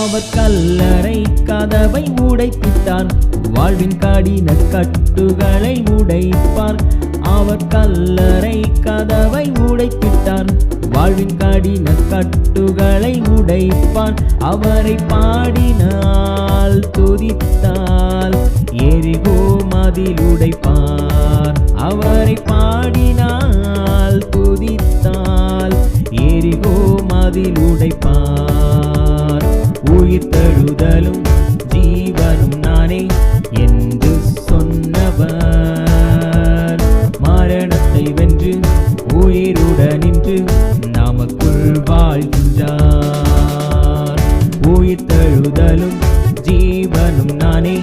அவர் கல்லறை கதவை உடைப்பித்தார், வாழ்வின் கடின கட்டுகளை உடைப்பார். அவர் கல்லறை கதவை உடைப்பித்தார், வாழ்வின் கடின கட்டுகளை உடைப்பார். அவரை பாடினால் துதித்தால் எரிகோ மதில் உடைப்பார். அவரை பாடினால் துதித்தால் எரிகோ மதில் உடைப்பார். உயிர்த்தெழுதலும் ஜீவனும் நானே என்று சொன்னவர், மரணத்தை வென்று உயிருடனின்று நமக்குள் வாழ்கின்றார். உயிர்த்தெழுதலும் ஜீவனும் நானே